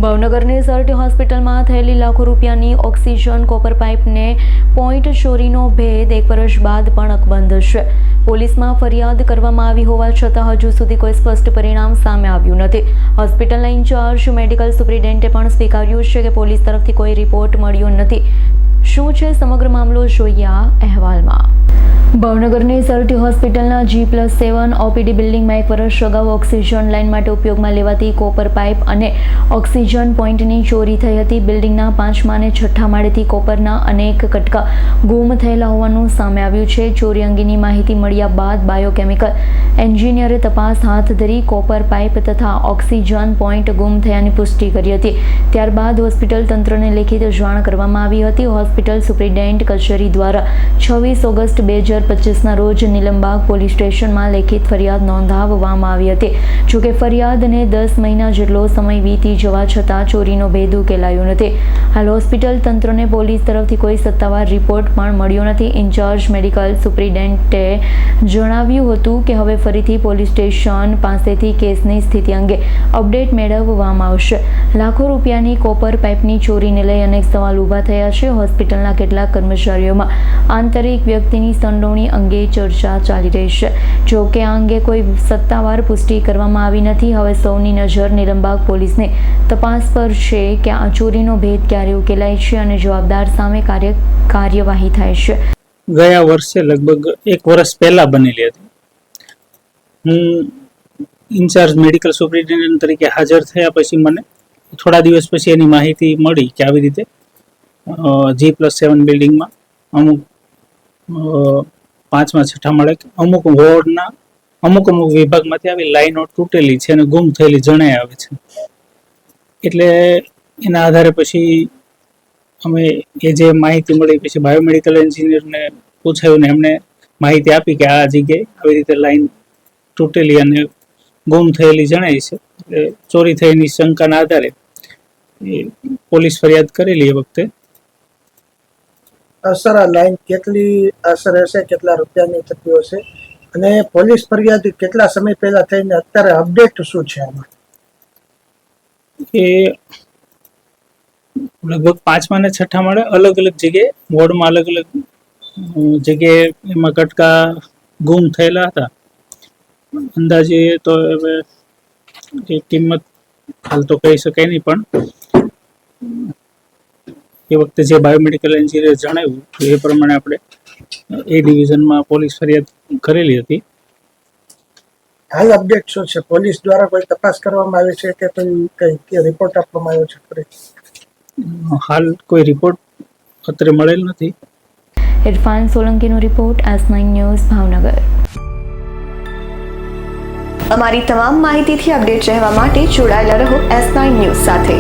ભાવનગરની સર્ટી હોસ્પિટલમાં થયેલી લાખો રૂપિયાની ઓક્સિજન કોપર પાઇપને પોઈન્ટ ચોરીનો ભેદ 1 વર્ષ બાદ પણ અકબંધ છે. પોલીસમાં ફરિયાદ કરવામાં આવી હોવા છતાં હજુ સુધી કોઈ સ્પષ્ટ પરિણામ સામે આવ્યું નથી. હોસ્પિટલના ઇન્ચાર્જ મેડિકલ સુપ્રિન્ટેન્ડન્ટે પણ સ્વીકાર્યું છે કે પોલીસ તરફથી કોઈ રિપોર્ટ મળ્યો નથી. શું છે સમગ્ર મામલો, જોઈએ આ અહેવાલમાં. ભાવનગરની સર્ટી હોસ્પિટલના G+7 ઓપીડી બિલ્ડિંગમાં 1 વર્ષ અગાઉ ઓક્સિજન લાઇન માટે ઉપયોગમાં લેવાતી કોપર પાઇપ અને ઓક્સિજન પોઈન્ટની ચોરી થઈ હતી. બિલ્ડિંગના 5મા અને 6ઠ્ઠા માળેથી કોપરના અનેક કટકા ગુમ થયેલા હોવાનું સામે આવ્યું છે. ચોરી અંગેની માહિતી મળ્યા બાદ બાયોકેમિકલ એન્જિનિયરે તપાસ હાથ ધરી કોપર પાઇપ તથા ઓક્સિજન પોઈન્ટ ગુમ થયાની પુષ્ટિ કરી હતી. ત્યારબાદ હોસ્પિટલ તંત્રને લેખિત જાણ કરવામાં આવી હતી. હોસ્પિટલ સુપ્રિન્ટેન્ડન્ટ કચેરી દ્વારા 26 ઓગસ્ટ 2025ના રોજ નીલમબાગ પોલીસ સ્ટેશનમાં લેખિત ફરિયાદ નોંધાવવામાં આવી હતી. જોકે ફરિયાદને 10 મહિના જેટલો સમય વીતી જવા છતાં ચોરીનો ભેદ ઉકેલાયો નથી. હાલ હોસ્પિટલ તંત્રને પોલીસ તરફથી કોઈ સત્તાવાર રિપોર્ટ પણ મળ્યો નથી. ઇન્ચાર્જ મેડિકલ સુપ્રિન્ટેન્ડન્ટે જણાવ્યું હતું કે હવે ફરીથી પોલીસ સ્ટેશન પાસેથી કેસની સ્થિતિ અંગે અપડેટ મેળવવામાં આવશે. લાખો રૂપિયાની કોપર પાઇપની ચોરીને લઈ અનેક સવાલ ઊભા થયા છે. હોસ્પિટલના કેટલાક કર્મચારીઓમાં આંતરિક વ્યક્તિની સંડોવણી અંગે ચર્ચા ચાલી રહી છે. જો કે આ અંગે કોઈ સત્તાવાર પુષ્ટિ કરવામાં આવી નથી. હવે સૌની નજર નીલમબાગ પોલીસની તપાસ પર છે કે આ ચોરીનો ભેદ ક્યારે ઉકેલાય છે અને જવાબદાર સામે કાર્યવાહી થાય છે. ગયા વર્ષે લગભગ 1 વર્ષ પહેલા બનેલી હતી. હું ઇન્ચાર્જ મેડિકલ સુપ્રિન્ટેન્ડન્ટ તરીકે હાજર થયા પછી મને થોડા દિવસ પછી એની માહિતી મળી કે આવી રીતે G+7 બિલ્ડિંગમાં અમુક 5મા 6ઠ્ઠા માળે અમુક વોર્ડના અમુક વિભાગમાંથી આવી લાઈનો તૂટેલી છે અને ગુમ થયેલી જણાઈ આવે છે. એટલે એના આધારે પછી અમે એ જે માહિતી મળી પછી બાયોમેડિકલ એન્જિનિયરને પૂછાયું ને એમણે માહિતી આપી કે આ જગ્યાએ આવી રીતે લાઈન તૂટેલી અને ગુમ થયેલી જણાય છે. એટલે ચોરી થયેલી શંકાના આધારે પોલીસ ફરિયાદ કરેલી એ વખતે. સર, આ લાઈન કેટલી અસર હશે, કેટલા રૂપિયાની થતી હશે અને પોલીસ ફરિયાદ કેટલા સમય પહેલા થઈને અત્યારે અપડેટ શું છે આમાં? એ લગભગ 5મા અને 6ઠ્ઠા માળે અલગ અલગ જગ્યાએ વોર્ડમાં અલગ અલગ જગ્યાએ એમાં કટકા ગુમ થયેલા હતા. અંદાજે તો હવે એ કિંમત હાલ તો કહી શકાય નહીં, પણ એ વખતે જે બાયોમેડિકલ એન્જિનિયરે જણાવ્યું એ પ્રમાણે આપણે એ ડિવિઝનમાં પોલીસ ફરિયાદ કરેલી હતી. હાલ અપડેટ શું છે? પોલીસ દ્વારા કોઈ તપાસ કરવામાં આવી છે કે કઈ રિપોર્ટ આપવામાં આવ્યો છે? હાલ કોઈ રિપોર્ટ અત્રે મળેલ નથી. ઇરફાન સોલંકીનો રિપોર્ટ, S9 ન્યૂઝ, ભાવનગર. અમારી તમામ માહિતીથી અપડેટ રહેવા માટે જોડાયેલા રહો S9 ન્યૂઝ સાથે.